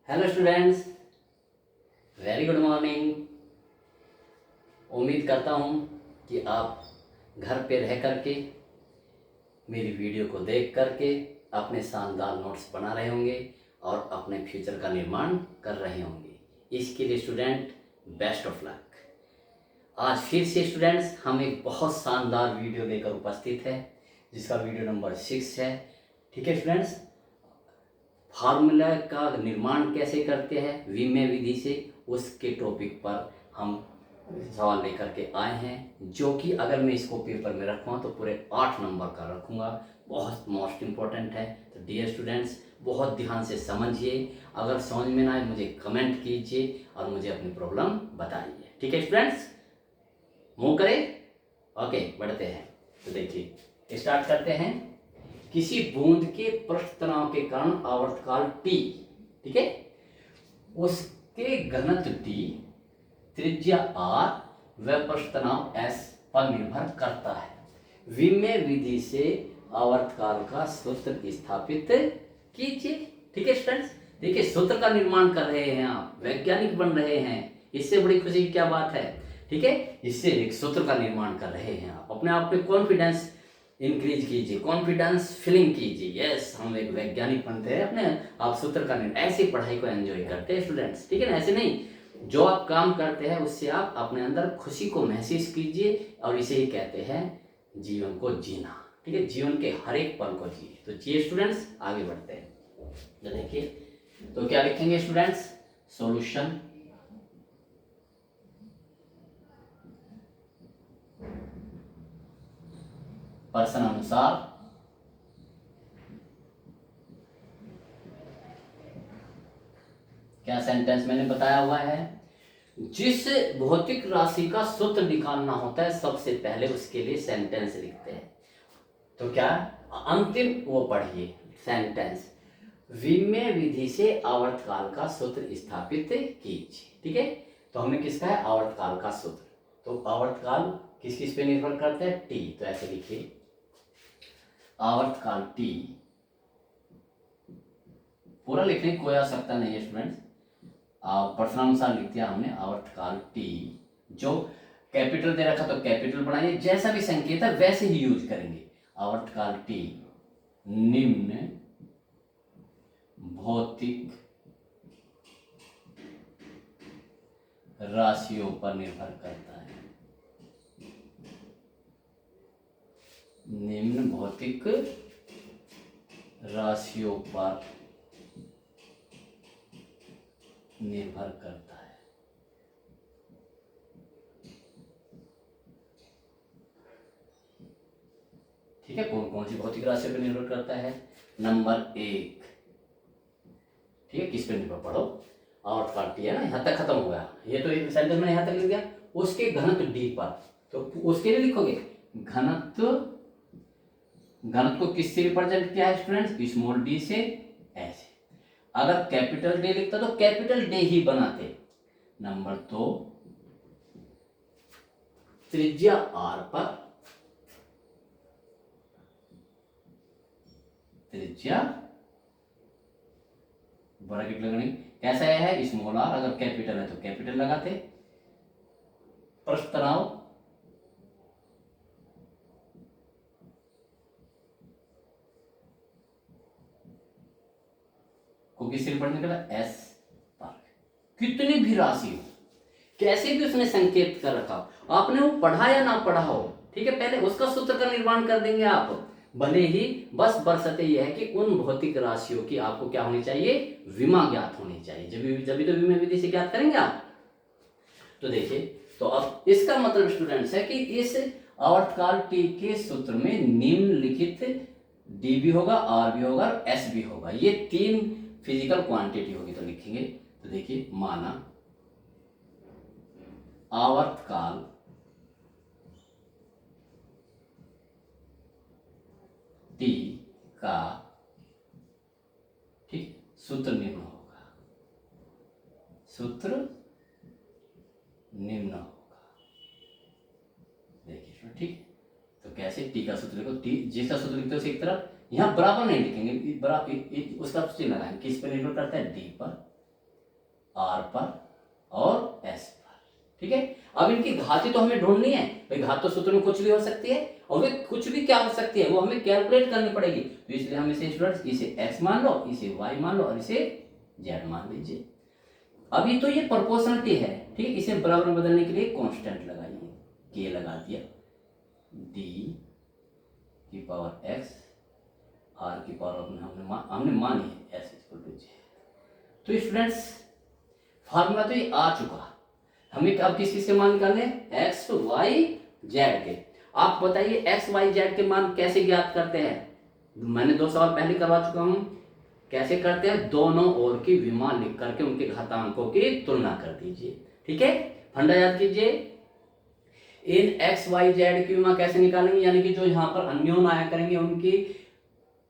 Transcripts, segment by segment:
Hello students, very good morning. उम्मीद करता हूँ कि आप घर पे रह करके मेरी वीडियो को देख करके अपने शानदार नोट्स बना रहे होंगे और अपने फ्यूचर का निर्माण कर रहे होंगे। इसके लिए स्टूडेंट बेस्ट ऑफ लक। आज फिर से स्टूडेंट्स हम एक बहुत शानदार वीडियो लेकर उपस्थित है, जिसका वीडियो नंबर 6 है। ठीक है स्टूडेंट्स, फार्मूला का निर्माण कैसे करते हैं विमेय विधि से, उसके टॉपिक पर हम सवाल लेकर के आए हैं, जो कि अगर मैं इसको पेपर में रखूँगा तो पूरे 8 नंबर का रखूँगा। बहुत मोस्ट इम्पोर्टेंट है। तो डियर स्टूडेंट्स, बहुत ध्यान से समझिए। अगर समझ में ना आए मुझे कमेंट कीजिए और मुझे अपनी प्रॉब्लम बताइए। ठीक है स्टूडेंट्स, मूव करें। ओके, बढ़ते हैं। तो देखिए, स्टार्ट करते हैं। किसी बूंद के पृष्ठ तनाव के कारण आवर्तकाल T, ठीक है, उसके घनत्व T, त्रिज्या R व पृष्ठ तनाव S पर निर्भर करता है। विमेय विधि से आवर्तकाल का सूत्र स्थापित कीजिए। ठीक है स्टूडेंट्स, देखिए सूत्र का निर्माण कर रहे हैं, आप वैज्ञानिक बन रहे हैं। इससे बड़ी खुशी की क्या बात है। ठीक है, इससे एक सूत्र का निर्माण कर रहे हैं आप। अपने आप में कॉन्फिडेंस इंक्रीज कीजिए, कॉन्फिडेंस फिलिंग कीजिए। यस, हम एक वैज्ञानिक बनते हैं अपने आप सूत्र का निर्माण। ऐसी पढ़ाई को एंजॉय करते हैं स्टूडेंट्स, ठीक है ना। ऐसे नहीं, जो आप काम करते हैं उससे आप अपने अंदर खुशी को महसूस कीजिए, और इसे ही कहते हैं जीवन को जीना। ठीक है, जीवन के हर एक पल को जिए। तो जिए स्टूडेंट्स, आगे बढ़ते हैं। तो देखिए, तो क्या लिखेंगे स्टूडेंट्स, सॉल्यूशन। प्रश्न अनुसार क्या सेंटेंस मैंने बताया हुआ है, जिस भौतिक राशि का सूत्र निकालना होता है सबसे पहले उसके लिए सेंटेंस लिखते हैं। तो क्या अंतिम वो पढ़िए सेंटेंस, विमेय विधि से आवर्तकाल का सूत्र स्थापित कीजिए। ठीक है, तो हमने किसका है, आवर्तकाल का सूत्र। तो आवर्तकाल किस किस पे निर्भर करता है, T। तो ऐसे लिखिए, आवर्तकाल T, पूरा लिखने की कोई आवश्यकता नहीं है स्टूडेंट्स, प्रश्नानुसार लिख दिया हमने। आवर्तकाल T, जो कैपिटल दे रखा तो कैपिटल बनाइए, जैसा भी संकेत है वैसे ही यूज करेंगे। आवर्तकाल T निम्न भौतिक राशियों पर निर्भर करता है। निम्न भौतिक राशियों पर निर्भर करता है। ठीक है, कौन कौन सी भौतिक राशियों पर निर्भर करता है। नंबर 1, ठीक है, किस पे निर्भर, पढ़ो। आवर्तकाल T है ना, यहां तक खत्म हो गया। ये तो एक सेंटेंस में यहां तक लिख दिया। उसके घनत्व D पर, तो उसके लिए लिखोगे घनत्व। घनत्व को किससे रिप्रेजेंट किया है स्टूडेंट्स, स्मॉल d से। ऐसे अगर कैपिटल D लिखता तो कैपिटल D ही बनाते। नंबर 2, त्रिज्या R पर, त्रिज्या ब्रैकेट लगानी, कैसा है, स्मॉल r। अगर कैपिटल है तो कैपिटल लगाते। पृष्ठ तनाव को किससे रिप्रेजेंट करता, S पर। कितनी भी राशि हो, कैसे भी उसने संकेत कर रखा हो, आपने वो पढ़ा या ना पढ़ा हो, ठीक है, पहले उसका सूत्र का निर्माण कर देंगे आप। भले ही बस बरसते यह है कि उन भौतिक राशियों की आपको क्या होनी चाहिए, विमा ज्ञात होनी चाहिए। जब तो विमेय विधि से ज्ञात करेंगे आप। तो देखिए, तो अब इसका मतलब स्टूडेंट्स है कि इस आवर्तकाल T के सूत्र में निम्नलिखित D भी होगा, R भी होगा और S भी होगा। ये 3 फिजिकल क्वांटिटी होगी। तो लिखेंगे, तो देखिए, माना आवर्तकाल T का, ठीक, सूत्र निम्न होगा, सूत्र निम्न होगा। देखिए, ठीक, तो कैसे T का सूत्र लिखो, T जिसका सूत्र लिखते हो एक तरफ, यहां बराबर नहीं लिखेंगे, बराबर उसका चिन्ह लगाएंगे। किस पर निर्भर करता है, D पर। आर पर और एस पर। ठीक है, अब इनकी घातें तो हमें ढूंढनी है भाई, घात तो सूत्र में कुछ भी हो सकती है और वे कुछ भी क्या हो सकती है वो हमें कैलकुलेट करनी पड़ेगी। तो इसलिए हम इसे स्टूडेंट्स इसे x मान लो, इसे y मान लो और इसे z मान लीजिए। अभी तो ये प्रोपोर्शनलिटी है, ठीक है, इसे बराबर में बदलने के लिए कांस्टेंट लगाइए, k लगा दिया, d की पावर x r की पावर हमने मानी है s इक्वल टू j। तो स्टूडेंट्स फार्मूला तो ये आ चुका, हमें अब किस किस के मान निकालने हैं, एक्स वाई जेड के। आप बताइए एक्स वाई जेड के मान कैसे ज्ञात करते हैं, मैंने 2 सवाल पहले करवा चुका हूं। कैसे करते हैं, दोनों ओर की विमा लिख करके उनके घातांकों की तुलना कर दीजिए। ठीक है, फंडा याद कीजिए, इन एक्स वाई जेड की विमा कैसे निकालेंगे, यानी कि जो यहाँ पर अन्योन आया करेंगे उनकी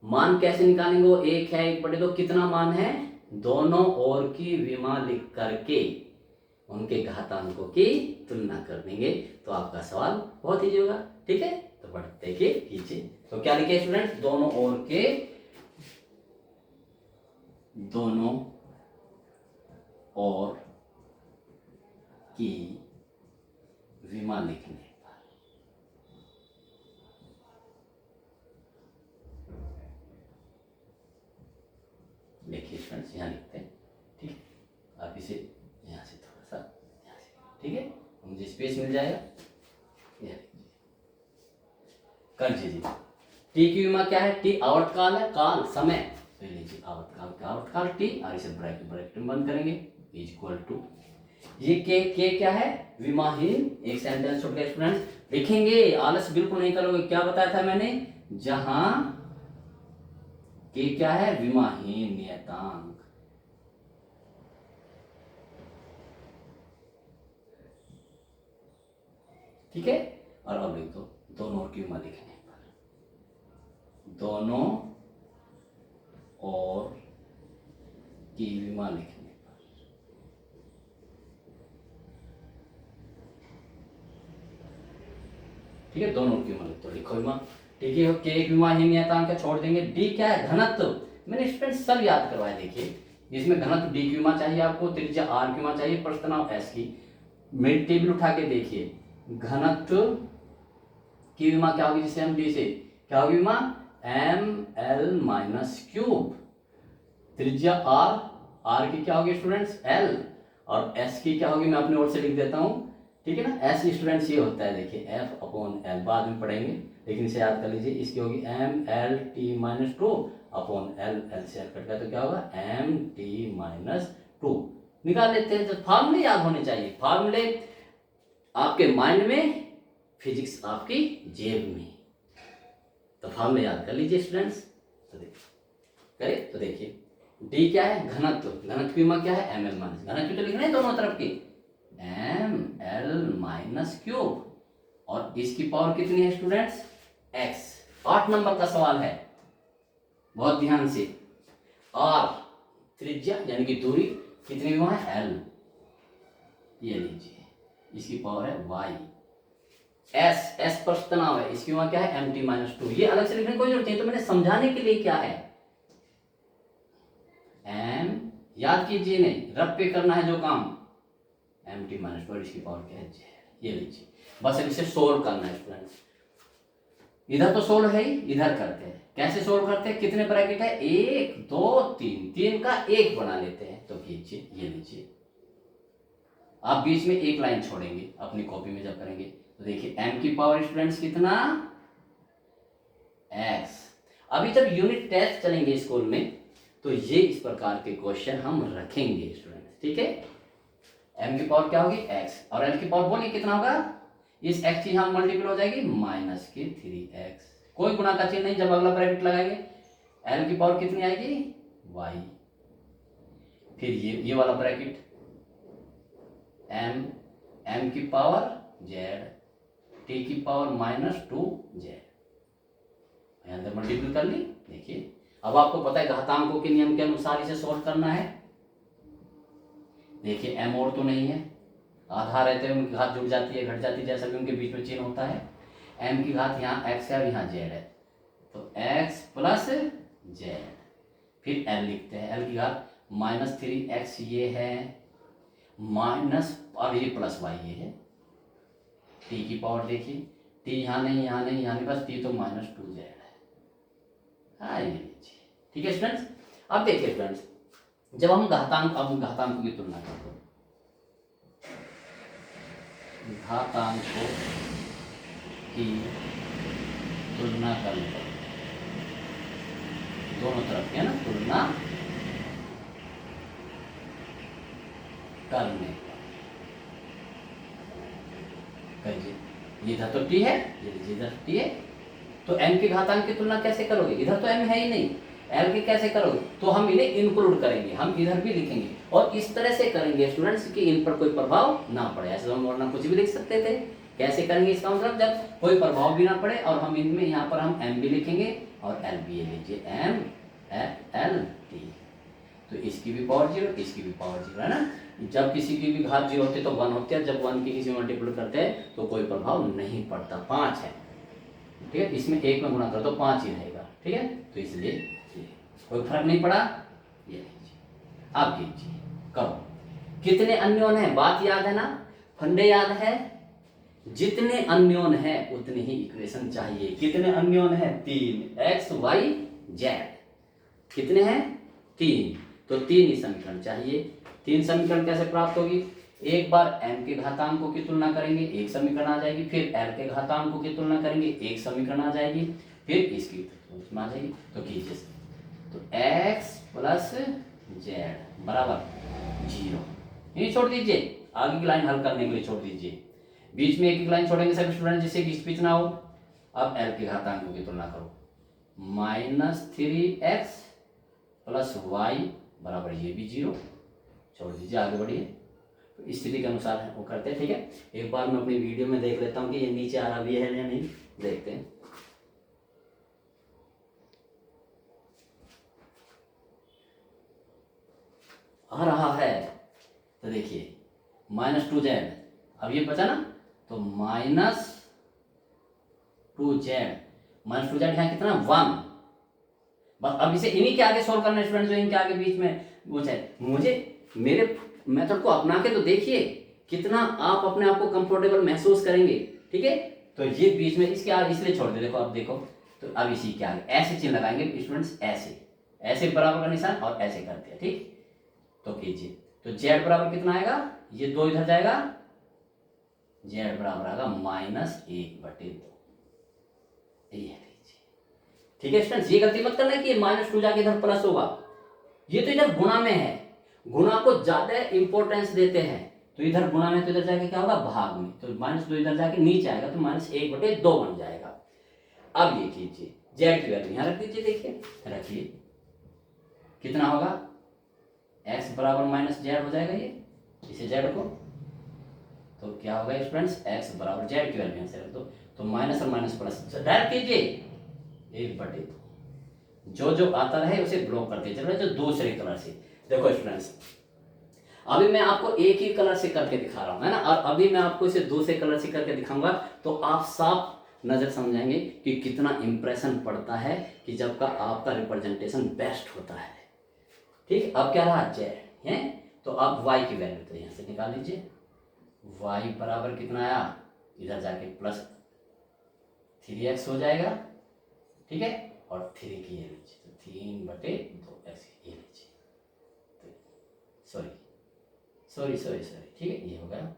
मान कैसे निकालेंगे, वो 1 है 1/2 कितना मान है, दोनों ओर की विमा लिख करके उनके घातांकों की तुलना कर देंगे तो आपका सवाल बहुत ईजी होगा। ठीक है, तो बढ़ते कीजिए। तो क्या लिखे स्टूडेंट्स, दोनों ओर के दोनों ओर की विमा लिखने पर देखिए स्टूडेंट्स यहाँ लिखते हैं। ठीक, आप इसे यहाँ से थोड़ा सा यहाँ से, ठीक है, मुझे स्पेस मिल जाएगा। कर दीजिए, टी की विमा क्या है, टी आवर्तकाल है, काल समय, तो लीजिए आवर्तकाल का आवर्तकाल टी और इसे ब्रैकेट में बंद करेंगे इक्वल टू ये के क्या है, विमाहीन। एक सेंटेंस छोड़ के स्टूडेंट्स लिखेंगे, आलस बिल्कुल नहीं करोगे। क्या बताया था मैंने, जहां के क्या है, विमाहीन नियतांक। ठीक है, और अब लिख दो दोनों ओर की विमा लिखने पर, दोनों और की विमा लिखने पर। ठीक है, दोनों की विमा लिख दो, लिखो विमा। ठीक है, के एक विमाहीन नियतांक छोड़ देंगे। डी क्या है, घनत्व। मैंने स्टूडेंट सब याद करवाया, देखिए इसमें घनत्व डी की विमा चाहिए आपको, त्रिज्या आर की विमा चाहिए, प्रस्थ तनाव एस की। मेरी टेबल उठा के देखिए, घनत्व की विमा क्या होगी, जिसे हम डी से क्या होगी विमा, एम एल माइनस क्यूब। त्रिज्या आर, आर की क्या होगी स्टूडेंट्स, एल, और एस की क्या होगी मैं अपने ओर से लिख देता हूं। ठीक है ना, एस स्टूडेंट्स ये होता है, देखिए एफ अपॉन एल, बाद में पढ़ेंगे लेकिन इसे याद कर लीजिए। इसकी होगी M L T minus 2 upon L, L से एल कट गया तो क्या होगा, एम टी माइनस 2। निकाल लेते हैं, तो फार्मूले याद होने चाहिए, फार्मूले आपके माइंड में, फिजिक्स आपकी जेब में। तो फार्मूले याद कर लीजिए स्टूडेंट्स। तो देखिए करें, तो देखिए डी क्या है, घनत्व, घनत्व की विमा क्या है, एम एल माइनस, घनत्व तो लिखना है दोनों तरफ की, एम एल माइनस क्यूब, और इसकी पावर कितनी है स्टूडेंट्स, एक्स। 8 नंबर का सवाल है, बहुत ध्यान से। आर त्रिज्या यानी कि दूरी, कितनी विमा है, एल, ये लीजिए, इसकी पावर है वाई। एस, एस पर तनाव है, इसकी विमा क्या है, एम टी माइनस 2। ये अलग से लिखने की कोई जरूरत नहीं, तो मैंने समझाने के लिए क्या है, एम याद कीजिए, नहीं रब पे करना है जो काम, एम टी माइनस 2, इसकी पावर क्या है, ये लीजिए। बस इसे सोल्व करना है स्टूडेंट्स, इधर तो सोल्व है ही, इधर करते हैं। कैसे सोल्व करते हैं, कितने ब्रैकेट है, 1 2 3, 3 का 1 बना लेते हैं। तो कीजिए, ये लीजिए, आप बीच में एक लाइन छोड़ेंगे अपनी कॉपी में जब करेंगे। तो देखिए m की पावर स्टूडेंट्स कितना, x। अभी जब यूनिट टेस्ट चलेंगे स्कूल में तो ये इस प्रकार के क्वेश्चन हम रखेंगे स्टूडेंट्स। ठीक है, m की पावर क्या होगी, x, और l की पावर बोलिए कितना होगा, इस x की यहां मल्टीपल हो जाएगी माइनस के 3x, कोई गुणा का चिन्ह नहीं जब अगला ब्रैकेट लगाएंगे। l की पावर कितनी आएगी, y, फिर ये वाला ब्रैकेट m की पावर z, t की पावर माइनस 2z, अंदर मल्टीपल कर ली। देखिए अब आपको पता है घातांकों के नियम के अनुसार इसे सॉल्व करना है। देखिए m और तो नहीं है, आधा रहते हैं उनकी घात जुड़ जाती है घट जाती है, जैसा भी उनके बीच में चिन्ह होता है। m की घात यहाँ x है और यहाँ z है, तो x प्लस z, फिर l लिखते हैं, l की घात माइनस 3x ये है माइनस, अब ये प्लस वाई ये है, टी की पावर देखिए, टी यहाँ नहीं यहाँ नहीं यहाँ नहीं, बस टी तो -2z है। हाँ ये लीजिए, ठीक है स्टूडेंट्स। अब देखिए स्टूडेंट्स, जब हम घातांक, अब घातांकों की तुलना करते हैं, घातांकों की तुलना करने पर, दोनों तरफ है ना, तुलना करने पर कहिए, इधर तो टी है, ये लीजिए इधर टी है, तो m के घातांक की तुलना कैसे करोगे, इधर तो m है ही नहीं, l के कैसे करोगे, तो हम इन्हें इंक्लूड करेंगे, हम इधर भी लिखेंगे और इस तरह से करेंगे स्टूडेंट्स कि इन पर कोई प्रभाव ना पड़े। ऐसे हम वरना कुछ भी लिख सकते थे, कैसे करेंगे इसका मतलब, जब कोई प्रभाव भी ना पड़े और हम इनमें यहाँ पर हम m भी लिखेंगे और l भी, ये लीजिए m l t, तो इसकी भी पावर 0, इसकी भी पावर 0 है ना। जब किसी की भी घात 0 होती है तो 1 होती है, जब 1 की किसी में मल्टीप्लाई करते हैं तो कोई प्रभाव नहीं पड़ता, 5 है, ठीक है, इसमें 1 में गुणा कर तो 5 ही रहेगा, ठीक है, तो इसलिए ये कोई फर्क नहीं पड़ा, ये लीजिए। अब कीजिए, करो, कितने अन्योन है, बात याद है ना, फंडे याद है, जितने अन्योन है उतनी ही इक्वेशन चाहिए। कितने अन्योन है, 3 x y z, कितने हैं, 3, तो 3 ही समीकरण चाहिए। 3 समीकरण कैसे प्राप्त होगी, एक बार m के घातांकों की तुलना करेंगे, एक समीकरण आ जाएगी, फिर l के घातांकों की तुलना करेंगे, एक समीकरण आ जाएगी, फिर इसकी उसमें आ जाएगी, तो कीजिए, तो x प्लस z बराबर 0, यही छोड़ दीजिए, आगे की लाइन हल करने के लिए छोड़ दीजिए, बीच में एक लाइन छोड़ेंगे सभी स्टूडेंट, जिससे कि स्पीच ना हो। अब l के घातांकों की तुलना करो, -3x प्लस y बराबर, ये भी 0, छोड़ दीजिए, आगे बढ़िए, तो स्थिति के अनुसार वो करते हैं, ठीक है। एक बार मैं अपनी वीडियो में देख लेता हूँ कि ये नीचे आ रहा भी है या नहीं, देखते हैं। आ रहा है, तो देखिए -2z, अब ये बचा ना, तो -2z, -2z यहाँ कितना 1, बस अब इसे इन्हीं के आगे सोल्व करना है स्टूडेंट, जो इनके आगे बीच में वो है, मुझे मेरे मेथड को अपना के तो देखिए कितना आप अपने आप को कंफर्टेबल महसूस करेंगे, ठीक है। तो ये बीच में इसके आगे इसलिए छोड़ दे, देखो अब देखो, तो अब इसी के आगे ऐसे चिन्ह लगाएंगे स्टूडेंट्स, ऐसे ऐसे बराबर का निशान और ऐसे करते हैं, ठीक, तो कीजिए, तो z बराबर कितना आएगा, ये 2 इधर जाएगा, z बराबर आएगा -1/2, ये लीजिए, ठीक है स्टूडेंट्स। ये गलती मत करना कि ये -2 जाके इधर प्लस होगा, ये तो इधर गुणा में है, गुणा को ज्यादा इंपॉर्टेंस देते हैं, तो इधर गुणा में, तो इधर जाके क्या होगा, भाग में, तो -2 इधर जाके नीचे आएगा, तो -1/2 बन जाएगा। अब ये कीजिए, z की वैल्यू यहाँ रख दीजिए, देखिए रखिए, कितना होगा, x बराबर -z हो जाएगा, ये इसे z को, तो क्या होगा स्टूडेंट्स, x बराबर z की वैल्यू यहाँ से रख दो, तो माइनस और माइनस प्लस डायरेक्ट कीजिए, 1/2, जो जो आता रहे उसे ब्लॉक करते चलो, जो दूसरे कलर से। देखो स्टूडेंट्स, अभी मैं आपको एक ही कलर से करके दिखा रहा हूं, है ना, और अभी मैं आपको इसे दूसरे कलर से करके दिखाऊंगा, तो आप साफ नजर समझेंगे कि कितना इंप्रेशन पड़ता है कि जब का आपका रिप्रेजेंटेशन बेस्ट होता है, ठीक। अब क्या रहा, जेड है, तो अब y की वैल्यू तो यहां से निकाल लीजिए, y बराबर कितना आया, इधर जाके +3x हो जाएगा, ठीक है, और 3 की ये लीजिए, तो 3/2x ये लीजिए, सॉरी, ठीक है, ये हो गया,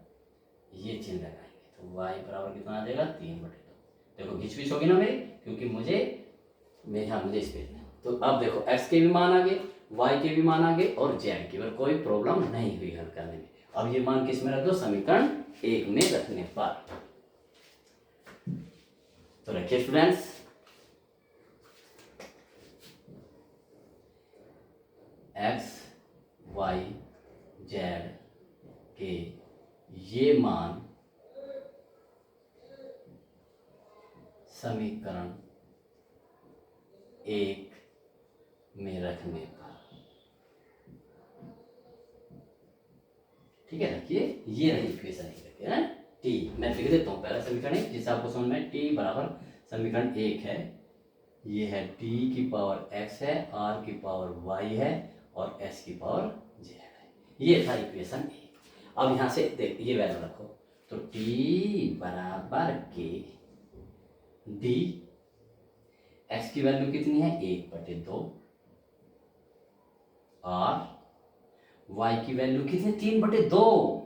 ये चिन्ह लगाएंगे, तो y बराबर कितना आ जाएगा, 3/2, देखो घिच होगी ना मेरी, क्योंकि मुझे इस पेज में, तो अब देखो x के भी मान आ गए, y के भी मान आ गए और z के भी, कोई प्रॉब्लम नहीं हुई हल करने में। अब ये मान किस में रख दो, समीकरण 1 में रखने पर, तो रखिए स्टूडेंट्स, x y z के ये मान समीकरण 1 में रखने पर, ठीक है, रखिए, ये रही इक्वेशन रखिए ना, t, मैं लिख देता हूँ पहला समीकरण 1, जिससे आपको समझ में, t बराबर समीकरण 1 है, ये है t की पावर x है, r की पावर y है और s की पावर z है, ये था इक्वेशन 1। अब यहाँ से देख ये वैल्यू रखो, तो टी बराबर के डी, एक्स की वैल्यू कितनी है 1/2 और वाई की वैल्यू कितनी 3/2।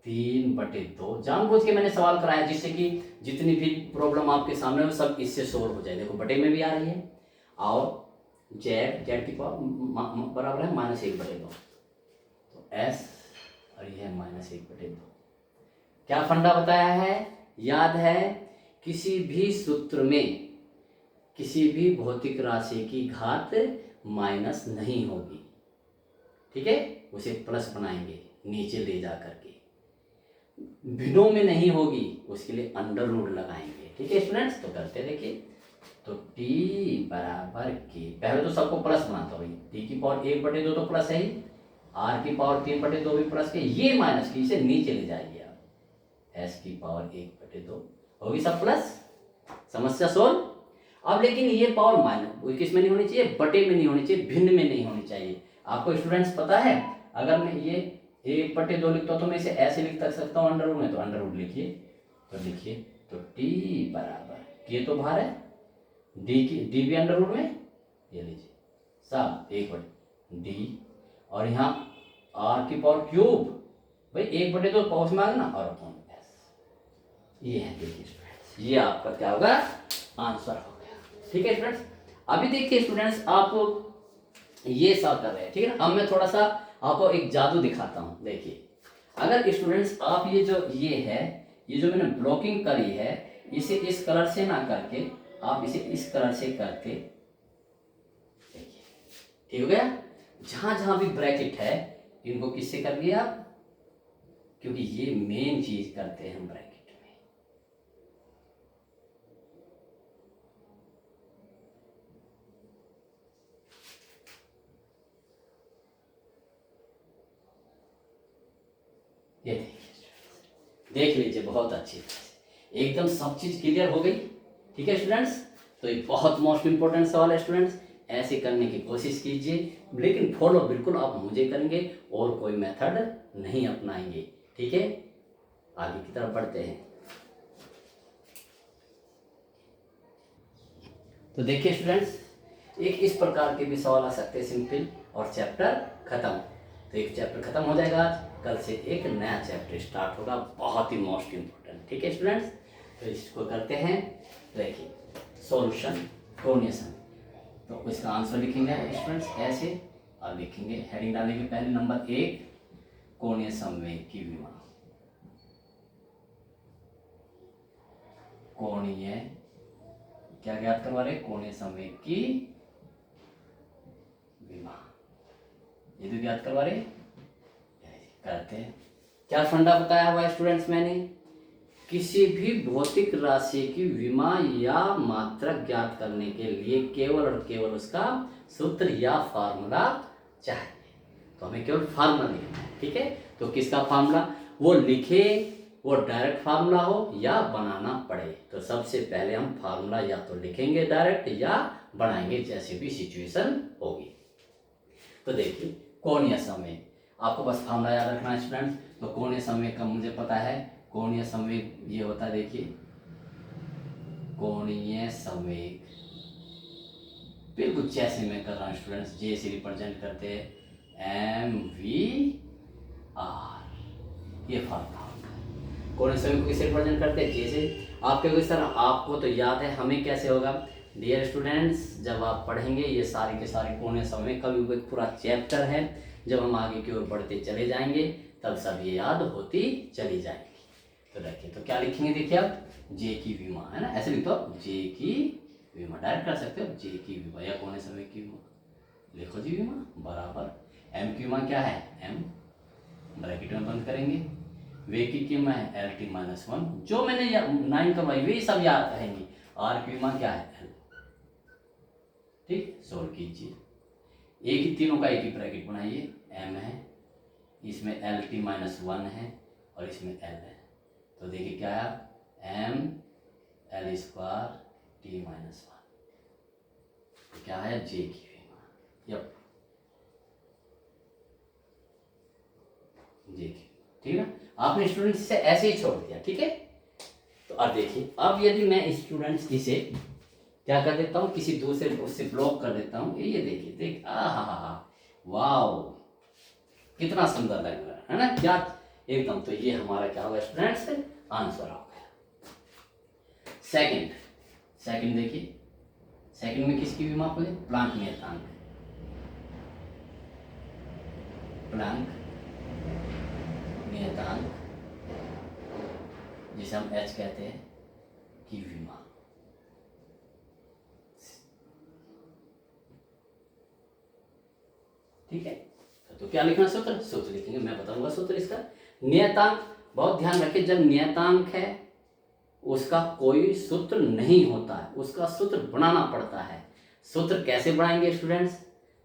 3/2 जानबूझ के मैंने सवाल कराया जिससे कि जितनी भी प्रॉब्लम आपके सामने हो सब इससे सोल्व हो जाए। देखो बटे में भी आ रही है और जेड की पावर बराबर है -1/2, तो एस और ये है -1/2। क्या फंडा बताया है, याद है, किसी भी सूत्र में किसी भी भौतिक राशि की घात माइनस नहीं होगी, ठीक है, उसे प्लस बनाएंगे नीचे ले जा करके, भिन्नों में नहीं होगी उसके लिए अंडर रूट लगाएंगे, ठीक है स्टूडेंट्स। तो करते देखिए, तो t बराबर के, पहले तो सबको प्लस बनाता हूँ, t की पावर 1/2 तो प्लस है ही, r की पावर 3/2 भी प्लस के, ये माइनस की इसे नीचे ले जाइए आप, s की पावर 1/2 होगी सब प्लस, समस्या सोल्व। अब लेकिन ये पावर माइनस किस में नहीं होनी चाहिए, बटे में नहीं होनी चाहिए, भिन्न में नहीं होनी चाहिए। आपको स्टूडेंट्स पता है, अगर मैं ये 1/2 लिखता हूँ तो मैं इसे ऐसे लिख सकता हूँ अंडर रूट में, तो अंडर रूट लिखिए, तो लिखिए तो t बराबर, ये तो बाहर है, डी भी अंडर रूट में, ये लीजिए सब 1/d, और यहाँ r की पावर क्यूब, भाई 1/2 पावर में आ गया ना, और अपॉन s, ये है देखिए स्टूडेंट्स, ये आपका क्या होगा आंसर हो गया, ठीक है स्टूडेंट्स। अभी देखिए स्टूडेंट्स, आप ये सॉल्व कर रहे हैं, ठीक है ना। अब मैं थोड़ा सा आपको एक जादू दिखाता हूँ, देखिए अगर स्टूडेंट्स आप ये है, ये जो मैंने ब्लॉकिंग करी है, इसे इस कलर से ना करके आप इसे इस कलर से करके देखिए, ठीक हो गया। जहां जहां भी ब्रैकेट है इनको किससे कर दिया आप, क्योंकि ये मेन चीज करते हैं हम ब्रैकेट में। ये देखिए देख लीजिए, बहुत अच्छी तरह से एकदम सब चीज क्लियर हो गई, ठीक है स्टूडेंट्स। तो ये बहुत मोस्ट इंपॉर्टेंट सवाल है स्टूडेंट्स, ऐसे करने की कोशिश कीजिए, लेकिन फॉलो बिल्कुल आप मुझे करेंगे और कोई मेथड नहीं अपनाएंगे, ठीक है। आगे की तरफ बढ़ते हैं। तो देखिए स्टूडेंट्स, एक इस प्रकार के भी सवाल आ सकते हैं सिंपल, और चैप्टर खत्म। तो एक चैप्टर खत्म हो जाएगा आज, कल से एक नया चैप्टर स्टार्ट होगा, बहुत ही मोस्ट इंपॉर्टेंट, ठीक है स्टूडेंट्स। तो इसको करते हैं, देखिए सॉल्यूशन कोणीय समय, तो इसका आंसर लिखेंगे स्टूडेंट्स ऐसे, और लिखेंगे हेडिंग डालेंगे पहले नंबर 1 कोणीय संवेग की विमा, कोणीय क्या ज्ञात करवा रहे, कोणीय संवेग की विमा, ये भी ज्ञात करवा रहे, करते हैं। क्या फंडा बताया हुआ है स्टूडेंट्स मैंने, किसी भी भौतिक राशि की विमा या मात्रा ज्ञात करने के लिए केवल और केवल उसका सूत्र या फार्मूला चाहिए, तो हमें केवल फार्मूला लिखना है, ठीक है। तो किसका फार्मूला, वो लिखे, वो डायरेक्ट फार्मूला हो या बनाना पड़े, तो सबसे पहले हम फार्मूला या तो लिखेंगे डायरेक्ट या बनाएंगे, जैसे भी सिचुएशन होगी। तो देखिए कोणीय संवेग, आपको बस फार्मूला याद रखना है स्टूडेंट्स। तो कोणीय संवेग का मुझे पता है, कोणीय संवेग ये होता है, देखिए कोणीय संवेग बिल्कुल जैसे मैं कर रहा हूँ स्टूडेंट्स, जे से रिप्रेजेंट करते हैं mv/r, ये फार्मूला होता है। कोणीय संवेग को किससे रिप्रेजेंट करते हैं, जे से। आपके को सर आपको तो याद है, हमें कैसे होगा डियर स्टूडेंट्स, जब आप पढ़ेंगे ये सारे के सारे कोणीय संवेग का भी एक पूरा चैप्टर है, जब हम आगे की ओर बढ़ते चले जाएंगे तब सब ये याद होती चली जाएंगी। तो देखिए, तो क्या लिखेंगे, देखिए आप जे की विमा, है ना, ऐसे लिखो जे की विमा, डायरेक्ट कर सकते हो जे की विमा या कोणीय संवेग की विमा, लिखो जी विमा बराबर एम की विमा क्या है, एम ब्रैकेट में बंद करेंगे, वेग की कीमत है LT-1, जो मैंने 9 करवाई वे सब याद रहेंगी। आर की विमा क्या है एल, ठीक, सोल्व कीजिए, एक ही तीनों का एक ही ब्रैकेट बनाइए, एम है, इसमें LT-1 है और इसमें एल है, तो देखिए क्या है ml² T-1, तो क्या है जे की विमा, यप देखिए, ठीक है ना। आपने स्टूडेंट्स इसे ऐसे ही छोड़ दिया, ठीक है। तो अब देखिए, अब यदि मैं स्टूडेंट्स इसे क्या कर देता हूँ, किसी दूसरे उससे ब्लॉक कर देता हूँ, ये देखिए, देख वाओ, कितना सुंदर लग रहा है ना, क्या एकदम। तो ये हमारा क्या होगा स्टूडेंट्स, आंसर हो गया। सेकंड, सेकंड देखिए, सेकंड में किसकी विमा बोले, प्लांक नियतांक, प्लांक नियतांक जिसे हम एच कहते हैं की विमा। ठीक है, तो क्या लिखना सूत्र, सूत्र लिखेंगे, मैं बताऊंगा सूत्र इसका। नियतांक, बहुत ध्यान रखिए, जब नियतांक है उसका कोई सूत्र नहीं होता है, उसका सूत्र बनाना पड़ता है। सूत्र कैसे बनाएंगे स्टूडेंट्स,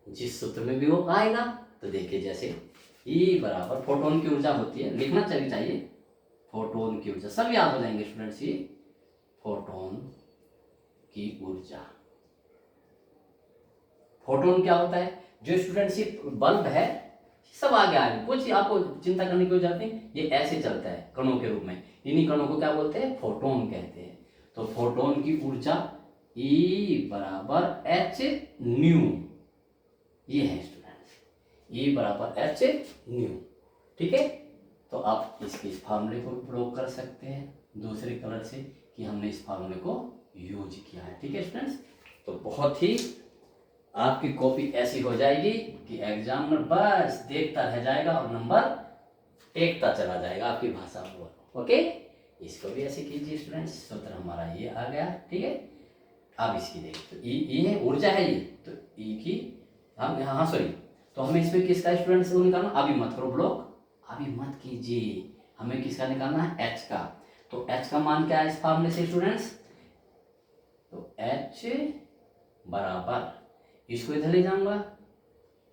जिस सूत्र में भी वो आएगा। तो देखिए, जैसे E बराबर फोटोन की ऊर्जा होती है, लिखना चाहिए फोटोन की ऊर्जा, सब याद हो जाएंगे स्टूडेंट्स, ये फोटोन की ऊर्जा। फोटोन क्या होता है, जो स्टूडेंट्स ये बल्ब है, सब आगे आ गए, कुछ आपको चिंता करने की जरूरत नहीं, ये ऐसे चलता है कणों के रूप में, इन्हीं कणों को क्या बोलते हैं, फोटोन कहते हैं। तो फोटोन की ऊर्जा E बराबर एच न्यू, ये है स्टूडेंट्स, E बराबर एच न्यू, ठीक है। तो आप इसके इस फार्मूले को प्रयोग कर सकते हैं दूसरे कलर से, कि हमने इस फार्मूले को यूज किया है, ठीक है स्टूडेंट्स। तो बहुत ही आपकी कॉपी ऐसी हो जाएगी कि एग्जामिनर बस देखता रह जाएगा और नंबर टेकता चला जाएगा आपकी भाषा में। ओके, इसको भी ऐसे कीजिए स्टूडेंट्स, सूत्र हमारा ये आ गया, ठीक है। अब इसकी देखिए, तो ई है ऊर्जा है ये, तो ई की हम यहाँ सॉरी, तो हमें इसमें किसका स्टूडेंट्स वो निकालना, अभी मत करो ब्लॉक, अभी मत कीजिए, हमें किसका निकालना है, एच का। तो एच का मान क्या है इस फॉर्मूले से स्टूडेंट्स, तो एच बराबर, इसको इधर ले जाऊंगा,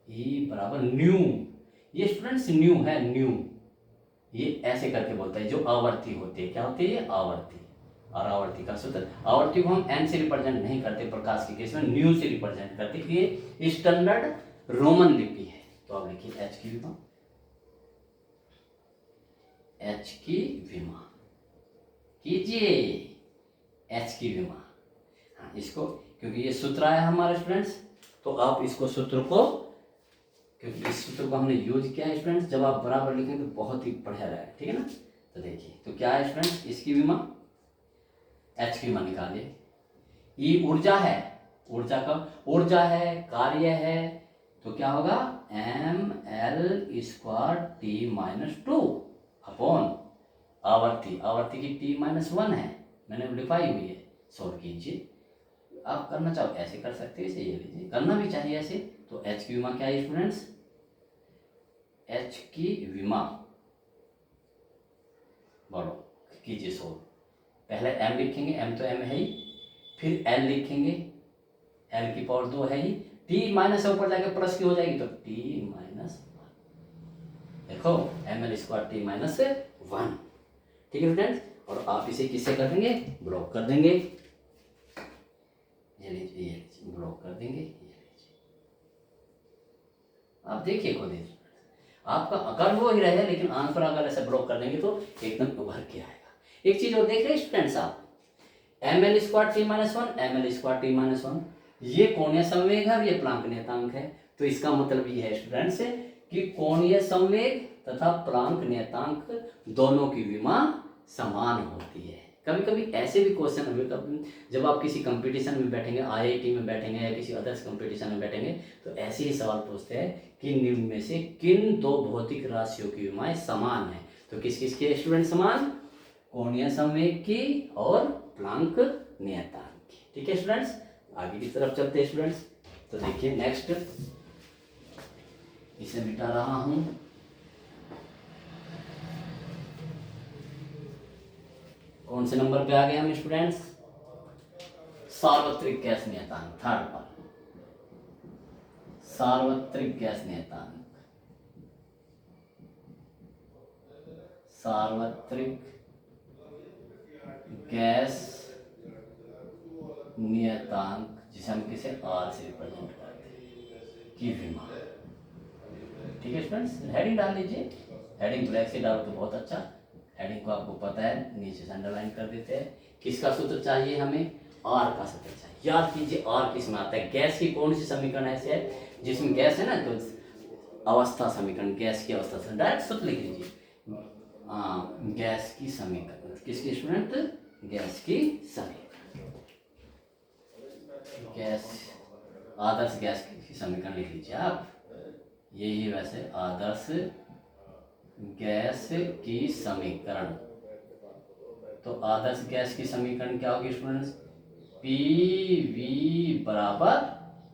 ई बराबर न्यू, ये स्टूडेंट्स न्यू है, न्यू, ये ऐसे करके बोलता है, जो आवर्ती होती है, क्या होती है, ये आवर्ती। और आवर्ती का सूत्र, आवर्ती को हम एन से रिप्रेजेंट नहीं करते, प्रकाश के केस में न्यू से रिप्रेजेंट करते, ये स्टैंडर्ड रोमन लिपि है। तो आप लिखिए एच की विमा, एच की विमा कीजिए, एच की विमा। हाँ, इसको क्योंकि ये सूत्र आया हमारे स्टूडेंट्स, तो आप इसको सूत्र को, क्योंकि इस सूत्र को हमने यूज किया है स्टूडेंट्स, जब आप बराबर लिखेंगे तो बहुत ही बढ़िया रहेगा, ठीक है ना। तो देखिए, तो क्या है स्टूडेंट्स, इसकी विमा, एच की विमा निकालिए। ई ऊर्जा है, ऊर्जा का ऊर्जा है, कार्य है, तो क्या होगा, M L square T minus two upon आवर्ती, आवर्ती की टी माइनस वन है, मैंने लिखाई हुई है, सॉल्व कीजिए। आप करना चाहो ऐसे कर सकते हैं, इसे ये लीजिए, करना भी चाहिए ऐसे। तो एच की विमा क्या है स्टूडेंट्स, एच की विमा, बोलो कीजिए सोल्व। पहले एम लिखेंगे, एम तो एम है ही, फिर एल लिखेंगे, एल की पावर 2 है ही, टी माइनस से ऊपर जाके प्लस की हो जाएगी, तो टी माइनस वन, देखो M L square T minus one, ठीक है स्टूडेंट्स। और आप इसे किससे कर देंगे, ब्लॉक कर देंगे, ये लीजिए ब्लॉक कर देंगे, ये लीजिए, आप देखिए खुद ही, आपका अकल वो ही रहेगा, लेकिन आंसर अगर ऐसे ब्लॉक कर देंगे तो एकदम उभर के आएगा। एक चीज और देख रहे हैं स्टूडेंट्स आप, M L square T minus one, M L square T minus one, ये कोणीय संवेग है और ये प्लांक नियतांक है। तो इसका मतलब ये है स्टूडेंट्स कि कोणीय संवेग तथा प्लांक नियतांक दोनों की विमा समान होती है। कभी कभी ऐसे भी क्वेश्चन हुए, जब आप किसी कंपटीशन में बैठेंगे, आईआईटी में बैठेंगे या किसी अदर्स कंपटीशन में बैठेंगे, तो ऐसे ही सवाल पूछते हैं कि निम्न में से किन दो भौतिक राशियों की विमाएं समान है। तो किस किस के स्टूडेंट समान, कोणीय संवेग की और प्लांक नियतांक की, ठीक है स्टूडेंट्स। आगे की तरफ चलते हैं स्टूडेंट्स। तो देखिए नेक्स्ट, इसे मिटा रहा हूं, कौन से नंबर पे आ गए हम स्टूडेंट्स, सार्वत्रिक गैस नियतांक, थर्ड पर, सार्वत्रिक गैस नियतांक, सार्वत्रिक गैस नियतांक, जिसे हम किसे आर से रिप्रेजेंट करते हैं, की विमा, ठीक है स्टूडेंट्स। हेडिंग डाल लीजिए, हेडिंग ब्लैक से डालो तो बहुत अच्छा, हेडिंग को आपको पता है नीचे से अंडरलाइन कर देते हैं। किसका सूत्र चाहिए हमें? आर का सूत्र चाहिए। याद कीजिए आर किस में आता है? गैस की कौन सी समीकरण ऐसे है जिसमें गैस है ना, तो अवस्था समीकरण, गैस की अवस्था से डायरेक्ट सूत्र लिख लीजिए। गैस की समीकरण किसकी स्टूडेंट? गैस की समीकरण, गैस आदर्श गैस की समीकरण लिख लीजिए आप। यही है वैसे आदर्श गैस की समीकरण। तो आदर्श गैस की समीकरण क्या होगी स्टूडेंट्स? पी वी बराबर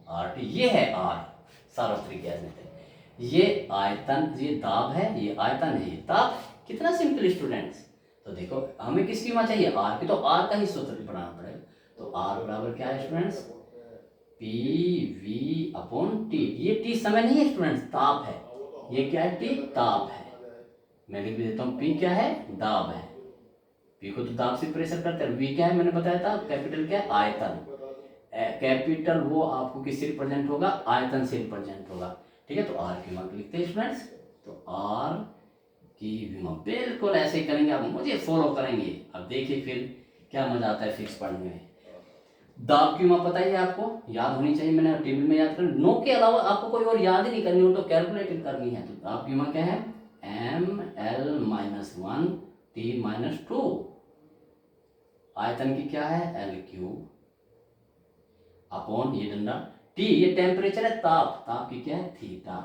आर टी। ये है आर, सार्वत्रिक गैस मेथड। ये आयतन, ये दाब है, ये आयतन है, ये ताप। कितना सिंपल स्टूडेंट्स। तो देखो हमें किसकी मान चाहिए? आर की, तो आर का ही सूत्र बनाना पड़ेगा। तो आर बराबर क्या है students? P V upon T. ये टी समय नहीं है स्टूडेंट्स, ताप है। ये क्या है? टी ताप है। मैं लिख देता हूँ, पी क्या है? दाब है। पी को तो दाब से प्रेशर करते हैं। वी क्या है? मैंने बताया था, कैपिटल क्या है? आयतन। कैपिटल वो आपको किससे रिप्रेजेंट होगा? आयतन से रिप्रेजेंट होगा। ठीक है, तो आर की मान लिखते हैं स्टूडेंट्स। तो आर की विमा बिल्कुल ऐसे करेंगे आप, मुझे फॉलो करेंगे। अब देखिए फिर क्या मजा आता है फिक्स पढ़ने में। दाब की माप पता ही है आपको, याद होनी चाहिए, मैंने टेबल में याद कर। नो के अलावा आपको कोई और याद ही नहीं करनी हो तो कैलकुलेट करनी है। तो दाब की माप क्या है? M L minus one T minus two. आयतन की क्या है? एल क्यूब अपॉन ये डंडा टी, ये टेम्परेचर है, ताप। ताप की क्या है? थीटा।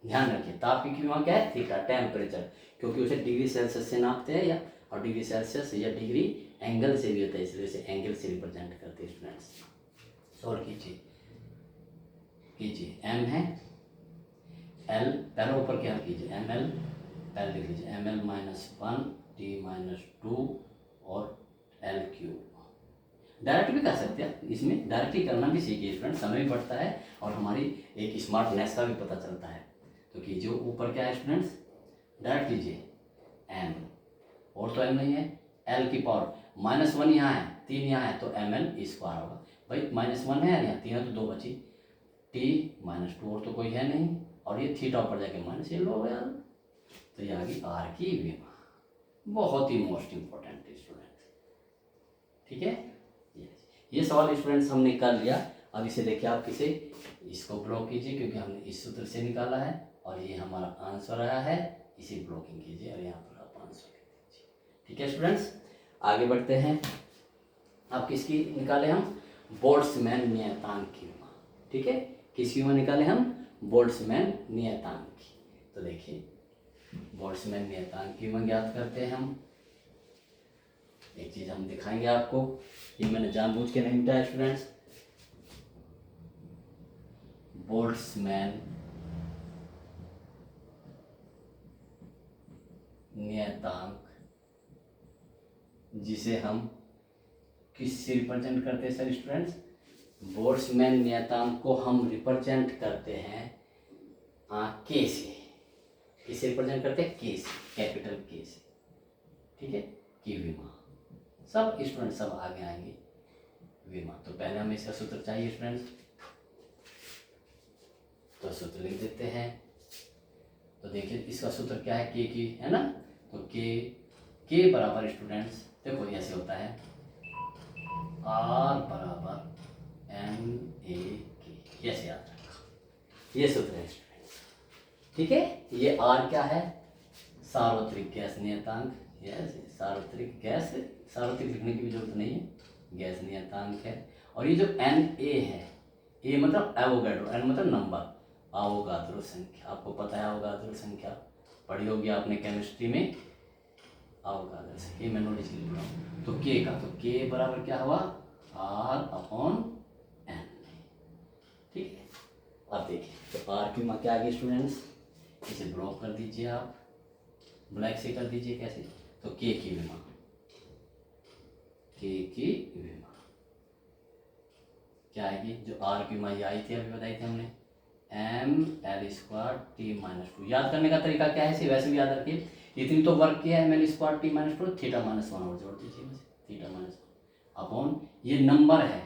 ध्यान रखिए ताप की वहां क्या है? Theta, temperature. क्योंकि उसे डिग्री सेल्सियस से नापते हैं, या और डिग्री सेल्सियस या डिग्री एंगल से भी होता है, इसलिए उसे एंगल से रिप्रेजेंट करते हैं स्टूडेंट्स। सॉल्व कीजिए कीजिए। एम है, एल पहले ऊपर क्या कीजिए? एम एल पहले लिख लीजिए, M L minus one T minus two और एल क्यूब। डायरेक्ट भी कर सकते हैं, इसमें डायरेक्टली करना भी सीखिए स्टूडेंट, समय भी बढ़ता है और हमारी एक स्मार्टनेस का भी पता चलता है। तो कीजिए, ऊपर क्या है स्टूडेंट्स? डायरेक्ट कीजिए एम, और तो एम नहीं है, एल की पावर माइनस वन यहाँ है, तीन यहाँ है, तो एम एल स्क्वायर होगा। भाई माइनस वन है यहाँ, तीन है तो दो बची, टी माइनस टू, और तो कोई है नहीं, और ये थीटा ऊपर जाके माइनस ये लो हो गया। तो ये आ गई आर की विमा। बहुत ही मोस्ट इंपॉर्टेंट स्टूडेंट। ठीक है, ये सवाल स्टूडेंट्स हमने कर लिया। अब इसे देखिए आप किसे, इसको ब्लॉक कीजिए क्योंकि हमने इस सूत्र से निकाला है और ये हमारा आंसर आया है। इसे ब्लॉकिंग कीजिए और यहाँ पर आप आंसर लिख दीजिए। ठीक है स्टूडेंट्स, आगे बढ़ते हैं। अब किसकी निकाले हम? बोल्ट्जमैन नियतांक की विमा। ठीक है, किसकी विमा निकाले हम? बोल्ट्जमैन नियतांक की। तो देखिए बोल्ट्जमैन नियतांक की विमा ज्ञात करते हैं हम। एक चीज हम दिखाएंगे आपको, ये मैंने जानबूझ के नहीं बताया स्टूडेंट्स। बोल्ट्जमैन नियतांक, जिसे हम किससे रिप्रेजेंट करते हैं सर स्टूडेंट्स? बोल्ट्जमैन नियतांक को हम रिप्रेजेंट करते हैं के से। किसे रिप्रेजेंट करते हैं? के से, कैपिटल के से। ठीक है, की विमा। सब स्टूडेंट सब आगे आएंगे विमा। तो पहले हमें इसका सूत्र चाहिए स्टूडेंट्स, तो सूत्र लिख देते हैं। तो देखिए इसका सूत्र क्या है? के की है ना, तो के बराबर स्टूडेंट्स देखो ऐसे होता है, आर बराबर एम ए के, ऐसे याद रखा। ये सूत्र है स्टूडेंट्स। ठीक है, ये आर क्या है? सार्वत्रिक गैस नियतांक। यस, सार्वत्रिक गैस, सार्वत्रिक लिखने की भी जरूरत नहीं है, गैस नियतांक है। और ये जो एन ए है, ए मतलब एवोगाड्रो, एन मतलब नंबर, आवोगाद्रो संख्या। आपको पता है आवोगाद्रो संख्या, पढ़ी होगी आपने केमिस्ट्री में। आवोगाद्रो संख्या मैं नोटिस लिख रहा हूँ। तो के का, तो के बराबर क्या हुआ? R upon N. ठीक है, अब देखिए तो आर की क्या आ गई स्टूडेंट्स? इसे ब्लॉक कर दीजिए आप, ब्लैक से कर दीजिए। कैसे? तो के की विमा, के की विमा क्या आएगी? जो आर की विमा ये आई थी, अभी बताई थी हमने, M L square T minus two. याद करने का तरीका क्या है? वैसे भी याद रखिए, इतनी तो वर्क किया है, M L square T minus two, theta minus one और जोड़ दीजिए, थीटा माइनस वन अपॉन ये नंबर है,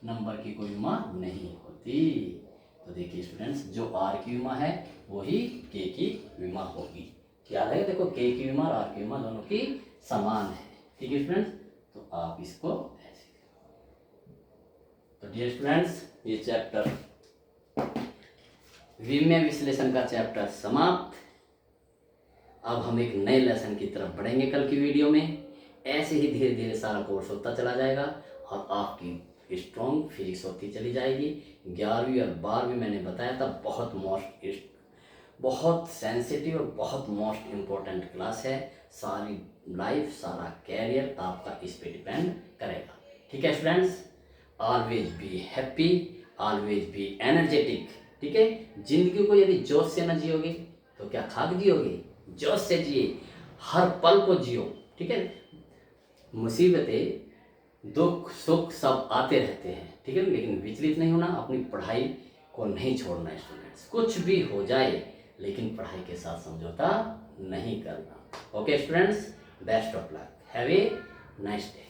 नंबर की कोई विमा नहीं होती। तो देखिए स्टूडेंट्स, जो आर की विमा है वही के की विमा होगी। याद है, देखो के की विमा और आर की विमा दोनों की समान है। ठीक है स्टूडेंट्स, तो आप इसको ऐसे। तो डियर स्टूडेंट्स, ये चैप्टर विम्य विश्लेषण का चैप्टर समाप्त। अब हम एक नए लेसन की तरफ बढ़ेंगे कल की वीडियो में। ऐसे ही धीरे धीरे सारा कोर्स होता चला जाएगा और आपकी स्ट्रॉन्ग फिजिक्स होती चली जाएगी। 11वीं और 12वीं मैंने बताया था बहुत सेंसिटिव और बहुत मोस्ट इम्पोर्टेंट क्लास है। सारी लाइफ, सारा कैरियर आपका इस पे डिपेंड करेगा। ठीक है students, always be happy, always be energetic. ठीक है, जिंदगी को यदि जोश से न जियोगे तो क्या खाक जियोगे? जोश से जिए, हर पल को जियो। ठीक है, मुसीबतें, दुख सुख सब आते रहते हैं, ठीक है, लेकिन विचलित नहीं होना, अपनी पढ़ाई को नहीं छोड़ना है स्टूडेंट्स। कुछ भी हो जाए लेकिन पढ़ाई के साथ समझौता नहीं करना। Okay students, best of luck, have a nice day.